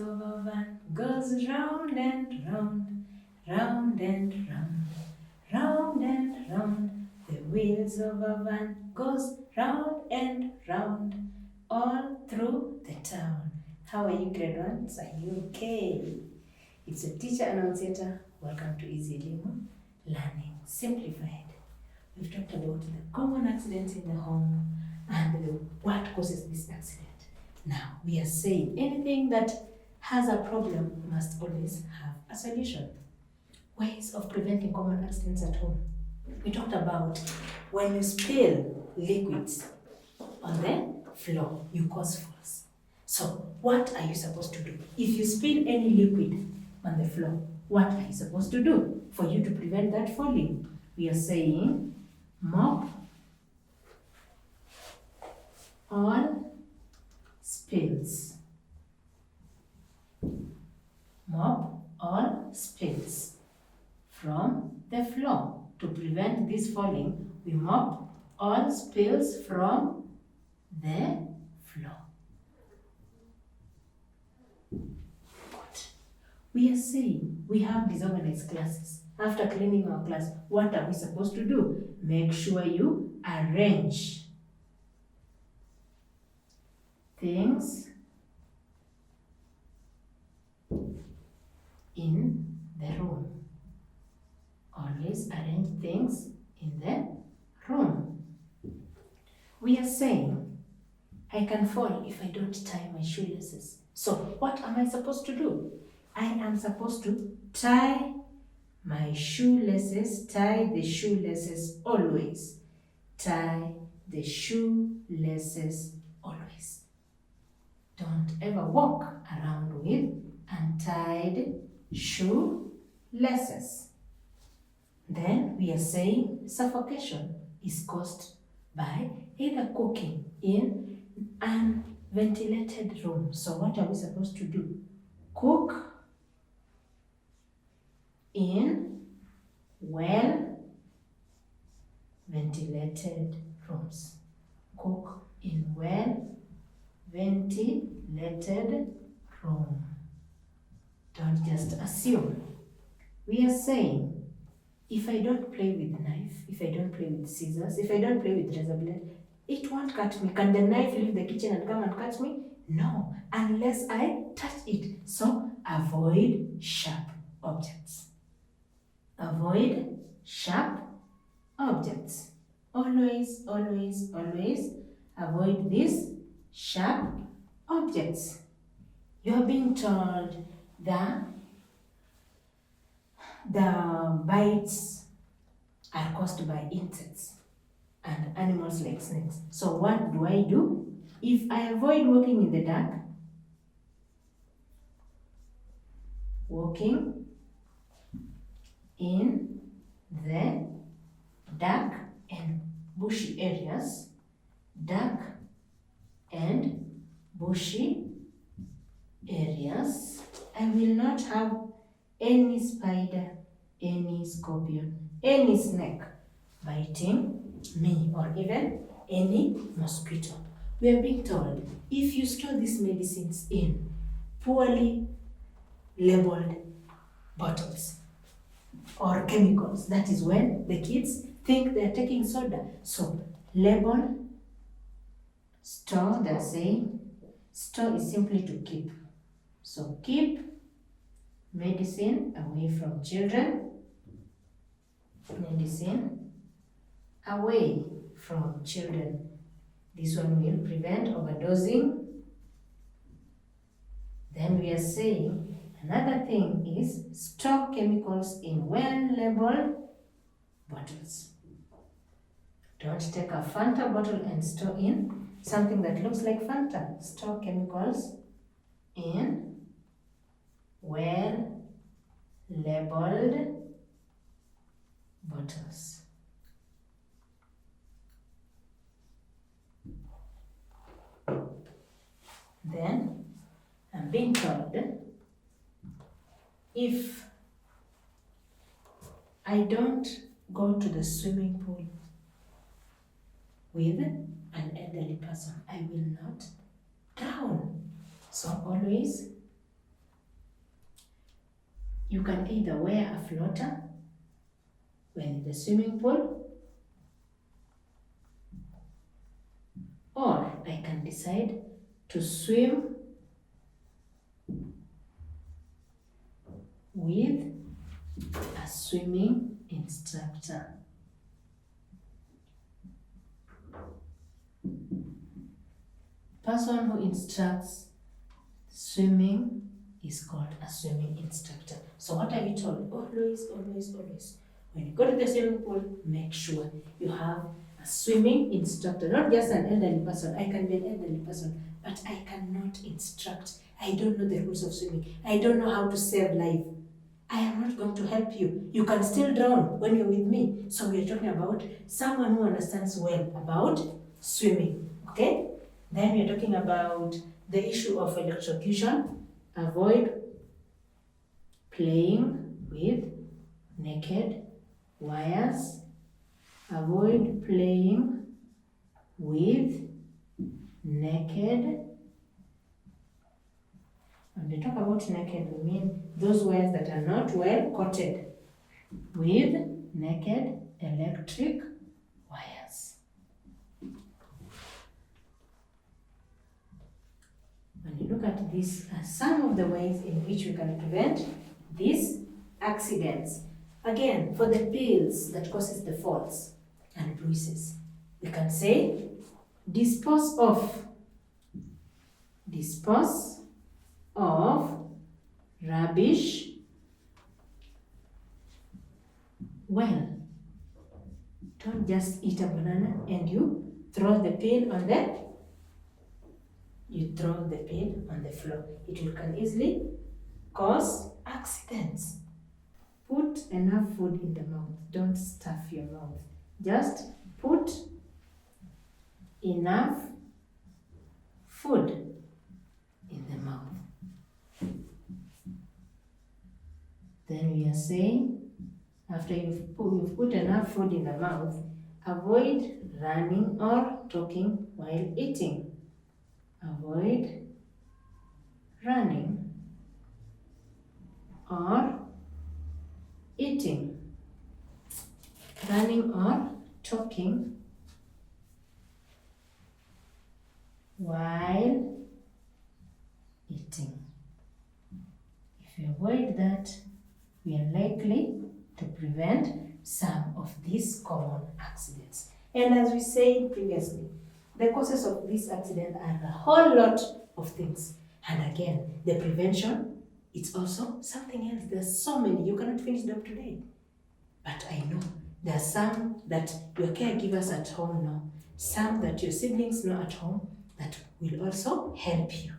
of a van goes round and round, round and round, round and round. The wheels of a van goes round and round, all through the town. How are you, grade ones? Are you okay? It's a Teacher Anauncieta. Welcome to Easy Elimu Learning Simplified. We've talked about the common accidents in the home and what causes this accident. Now, we are saying anything that has a problem must always have a solution. Ways of preventing common accidents at home. We talked about when you spill liquids on the floor, you cause falls. So, what are you supposed to do? If you spill any liquid on the floor, what are you supposed to do for you to prevent that falling? We are saying mop all spills. Mop all spills from the floor. To prevent this falling, we mop all spills from the floor. Good. We are saying we have disorganized classes. After cleaning our class, what are we supposed to do? Make sure you arrange things in the room. Always arrange things in the room. We are saying, I can fall if I don't tie my shoelaces. So, what am I supposed to do? I am supposed to tie my shoelaces, tie the shoelaces always. Tie the shoelaces always. Don't ever walk around with untied shoelaces. Then we are saying suffocation is caused by either cooking in an unventilated room. So what are we supposed to do? Cook in well ventilated rooms. Cook in well ventilated room. Don't just assume. We are saying, if I don't play with knife, if I don't play with scissors, if I don't play with razor blade, it won't cut me. Can the knife leave the kitchen and come and cut me? No, unless I touch it. So avoid sharp objects. Avoid sharp objects. Always, always, always avoid these sharp objects. You are being told that the bites are caused by insects and animals like snakes. So what do? If I avoid walking in the dark, walking in the dark and bushy areas, dark and bushy areas, I will not have any spider, any scorpion, any snake biting me, or even any mosquito. We are being told, if you store these medicines in poorly labeled bottles or chemicals, that is when the kids think they are taking soda. So label, store, they're saying store is simply to keep. So keep medicine away from children. Medicine away from children. This one will prevent overdosing. Then we are saying another thing is store chemicals in well-labeled bottles. Don't take a Fanta bottle and store in something that looks like Fanta. Store chemicals in well-labeled bottles. Then I'm being told, if I don't go to the swimming pool with an elderly person, I will not drown. So always You can either wear a floater when in the swimming pool, or I can decide to swim with a swimming instructor. Person who instructs swimming is called a swimming instructor. So what are you told? Always, always, always. When you go to the swimming pool, make sure you have a swimming instructor, not just an elderly person. I can be an elderly person, but I cannot instruct. I don't know the rules of swimming. I don't know how to save life. I am not going to help you. You can still drown when you're with me. So we're talking about someone who understands well about swimming, okay? Then we're talking about the issue of electrocution. Avoid playing with naked wires. Avoid playing with naked. When we talk about naked, we mean those wires that are not well coated with naked electric wires. When you look at these are some of the ways in which we can prevent these accidents. Again, for the pills that causes the falls and bruises, we can say dispose of rubbish well. Don't just eat a banana and you throw the peel on the floor. It can easily cause accidents. Put enough food in the mouth. Don't stuff your mouth. Just put enough food in the mouth. Then we are saying, after you've put enough food in the mouth, avoid running or talking while eating. Avoid running or eating. Running or talking while eating. If you avoid that, we are likely to prevent some of these common accidents. And as we said previously, the causes of these accidents are a whole lot of things. And again, the prevention, it's also something else. There's so many, you cannot finish them today. But I know there are some that your caregivers at home know, some that your siblings know at home that will also help you.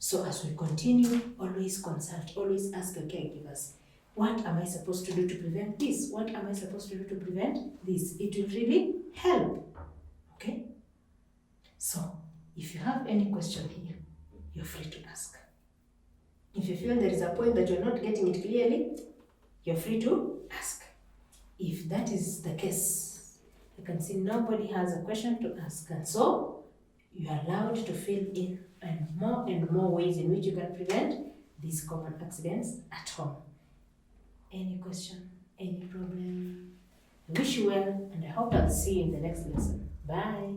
So as we continue, always consult, always ask your caregivers, what am I supposed to do to prevent this? What am I supposed to do to prevent this? It will really help, okay? So, if you have any question here, you're free to ask. If you feel there is a point that you're not getting it clearly, you're free to ask. If that is the case, you can see nobody has a question to ask, and so you are allowed to fill in and more ways in which you can prevent these common accidents at home. Any question? Any problem? I wish you well, and I hope I'll see you in the next lesson. Bye.